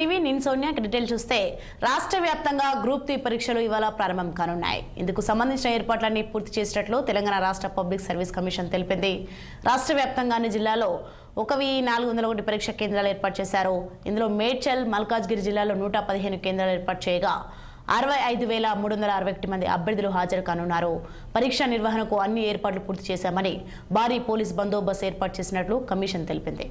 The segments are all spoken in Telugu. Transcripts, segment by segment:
టీవీ నేను సోనియా డీటెయిల్ చూస్తే రాష్ట్ర వ్యాప్తంగా గ్రూప్ 3 పరీక్షలు ఇవాళ ప్రారంభం కానున్నాయి. ఇందుకు సంబంధించిన ఏర్పాట్లన్నీ పూర్తి చేసినట్లు తెలంగాణ రాష్ట్ర పబ్లిక్ సర్వీస్ కమిషన్ తెలిపింది. రాష్ట్ర వ్యాప్తంగా అన్ని జిల్లాల్లో 1401 పరీక్ష కేంద్రాలు ఏర్పాటు చేశారు. ఇందులో మేడ్చల్, మల్కాజ్గిరి జిల్లాలో 115 కేంద్రాలు ఏర్పాటు చేయగా 65,361 మంది అభ్యర్థులు హాజరు కానున్నారు. పరీక్ష నిర్వహణకు అన్ని ఏర్పాట్లు పూర్తి చేశామని భారీ పోలీస్ బందోబస్తు ఏర్పాటు చేసినట్లు కమిషన్ తెలిపింది.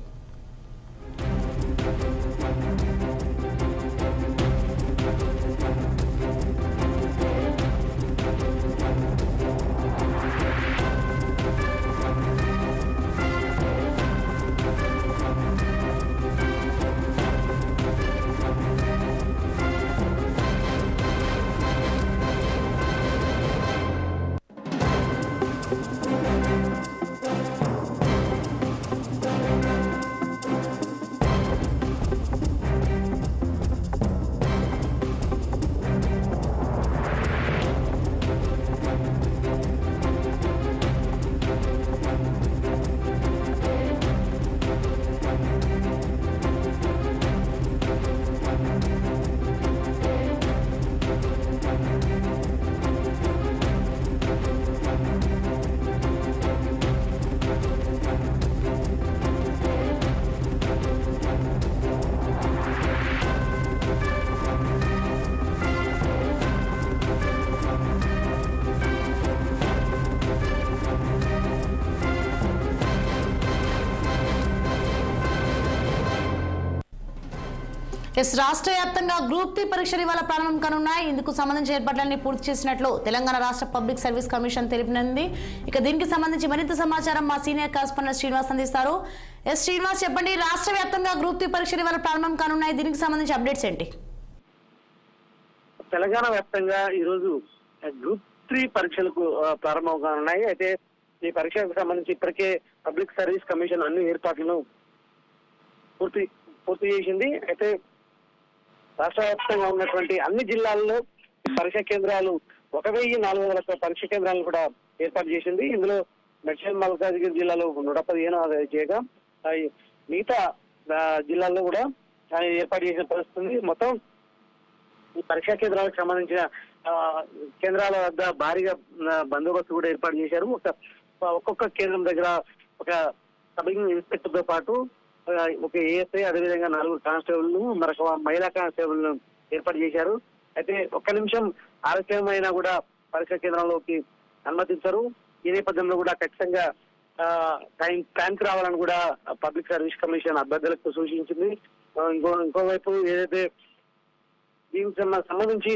రాష్ట్ర వ్యాప్తంగా గ్రూప్ 3 పరీక్షలు ఇవాళ ప్రారంభం కానున్నాయి. ఇందుకు సంబంధించిన ఏర్పాట్లన్నీ పూర్తి చేసినట్లు తెలంగాణ రాష్ట్ర పబ్లిక్ సర్వీస్ కమిషన్ తెలిపినది. ఇక దీనికి సంబంధించి మరింత సమాచారం మా సీనియర్ కరెస్పాండెంట్ శ్రీనివాస్ అందిస్తారు. శ్రీనివాస్, చెప్పండి, రాష్ట్ర వ్యాప్తంగా గ్రూప్ 3 పరీక్షలు ఇవాళ ప్రారంభం కానున్నాయి. దీనికి సంబంధించి అప్డేట్స్ ఏంటి? తెలంగాణ వ్యాప్తంగా ఈ రోజు గ్రూప్ 3 పరీక్షలకు ప్రారంభం కానున్నాయి. అయితే ఈ పరీక్షలకు సంబంధించి ఇప్పటికే పబ్లిక్ సర్వీస్ కమిషన్ అన్ని ఏర్పాట్లను పూర్తి చేసింది. అయితే రాష్ట్ర వ్యాప్తంగా ఉన్నటువంటి అన్ని జిల్లాల్లో పరీక్షా కేంద్రాలు 1400 పరీక్ష కేంద్రాలను కూడా ఏర్పాటు చేసింది. ఇందులో మేడ్చల్, మల్కాజ్గిరి జిల్లాలో 115 చేయగా మిగతా జిల్లాల్లో కూడా ఏర్పాటు చేసిన పరిస్థితి. మొత్తం ఈ పరీక్షా కేంద్రాలకు సంబంధించిన కేంద్రాల వద్ద భారీగా బందోబస్తు కూడా ఏర్పాటు చేశారు. ఒక్కొక్క కేంద్రం దగ్గర ఒక సబ్ ఇన్స్పెక్టర్ తో పాటు ఒక ఏఎస్ఐ, అదేవిధంగా 4 కానిస్టేబుల్, మరొక మహిళా కానిస్టేబుల్ ఏర్పాటు చేశారు. అయితే ఒక్క నిమిషం ఆలస్యమైనా కూడా పరీక్షా కేంద్రంలోకి అనుమతించారు. ఈ నేపథ్యంలో కూడా ఖచ్చితంగా టైంకి రావాలని కూడా పబ్లిక్ సర్వీస్ కమిషన్ అభ్యర్థులకు సూచించింది. ఇంకోవైపు ఏదైతే దీనికి సంబంధించి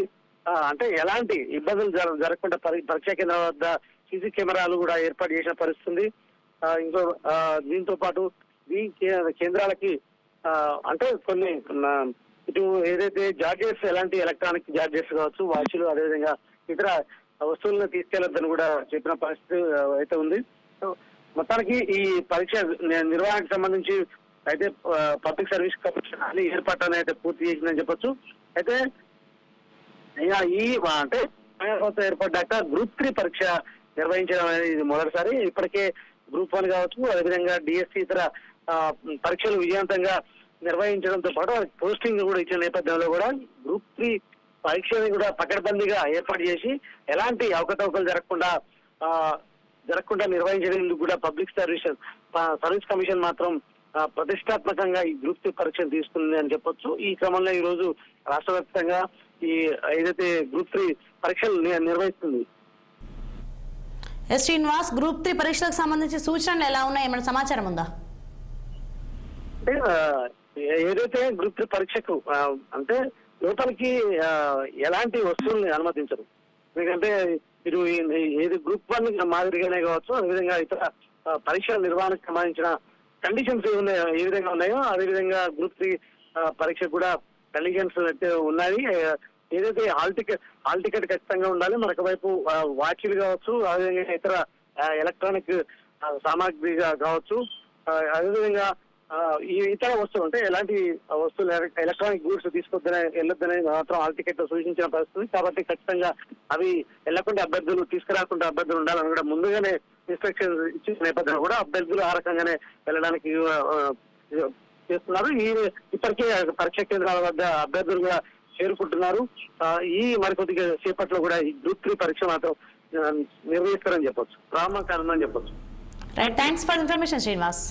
అంటే ఎలాంటి ఇబ్బందులు జరగకుండా పరీక్షా కేంద్రాల వద్ద సీసీ కెమెరాలు కూడా ఏర్పాటు చేసిన పరిస్థితుంది. దీంతో పాటు ఈ కేంద్రాలకి అంటే కొన్ని ఇటు ఏదైతే జార్జెస్, ఎలాంటి ఎలక్ట్రానిక్ జార్జెస్ కావచ్చు, వాచ్లు, అదేవిధంగా ఇతర వస్తువులను తీసుకెళ్లొద్దని కూడా చెప్పిన పరిస్థితి అయితే ఉంది. మొత్తానికి ఈ పరీక్ష నిర్వహణకు సంబంధించి అయితే పబ్లిక్ సర్వీస్ కమిషన్ అన్ని ఏర్పాట్లను అయితే పూర్తి చేసిందని చెప్పొచ్చు. అయితే ఈ అంటే ఏర్పడ్డాక గ్రూప్ 3 పరీక్ష నిర్వహించడం అనేది ఇది మొదటిసారి. ఇప్పటికే గ్రూప్ 1 కావచ్చు, అదేవిధంగా డిఎస్సి ఇతర పరీక్షలు విజయవంతంగా నిర్వహించడంతో పాటు పోస్టింగ్ కూడా ఇచ్చిన నేపథ్యంలో కూడా గ్రూప్ 3 పరీక్షని కూడా పకడ్బందీగా ఏర్పాటు చేసి ఎలాంటి అవకతవకలు జరగకుండా నిర్వహించేందుకు కూడా పబ్లిక్ సర్వీస్ కమిషన్ మాత్రం ప్రతిష్టాత్మకంగా ఈ గ్రూప్ 3 పరీక్షను తీసుకుంది అని చెప్పొచ్చు. ఈ క్రమంలో ఈ రోజు రాష్ట్ర వ్యాప్తంగా ఈ ఏదైతే గ్రూప్ 3 పరీక్షలు నిర్వహిస్తుంది. శ్రీనివాస్, గ్రూప్ 3 పరీక్షలకు సంబంధించి సూచనలు ఎలా ఉన్నాయి, ఏమైనా సమాచారం ఉందా? అంటే ఏదైతే గ్రూప్ 3 పరీక్షకు అంటే లోపలికి ఎలాంటి వస్తువుల్ని అనుమతించరు. ఎందుకంటే మీరు ఏది గ్రూప్ 1 మాదిరిగానే కావచ్చు, అదేవిధంగా ఇతర పరీక్షల నిర్వహణకు సంబంధించిన కండిషన్స్ ఏ విధంగా ఉన్నాయో అదేవిధంగా గ్రూప్ 3 పరీక్ష కూడా కండిషన్స్ అయితే ఉన్నాయి. ఏదైతే హాల్ టికెట్ ఖచ్చితంగా ఉండాలి, మరొక వైపు వాచ్లు కావచ్చు, అదేవిధంగా ఇతర ఎలక్ట్రానిక్ సామాగ్రిగా కావచ్చు, అదేవిధంగా ఈ ఇతర వస్తువులు అంటే ఎలాంటి వస్తువులు ఎలక్ట్రానిక్ గూడ్స్ వెళ్ళొద్దని మాత్రం హాల్ టికెట్ సూచించిన పరిస్థితి. కాబట్టి ఖచ్చితంగా అవి వెళ్లకుండా తీసుకురాకుండా అభ్యర్థులు ఉండాలని కూడా ముందుగానే ఇన్స్ట్రక్షన్స్ ఇచ్చిన నేపథ్యంలో కూడా అభ్యర్థులు ఆ రకంగానే వెళ్ళడానికి చేస్తున్నారు. ఇప్పటికే పరీక్షా కేంద్రాల వద్ద అభ్యర్థులు కూడా చేరుకుంటున్నారు. ఈ మరికొద్దిగా సేపట్లో కూడా ఈ గ్రూప్ 3 పరీక్ష మాత్రం నిర్వహిస్తారని చెప్పొచ్చు, ప్రారంభం కానుందని చెప్పొచ్చు. Right, thanks for information Srinivas.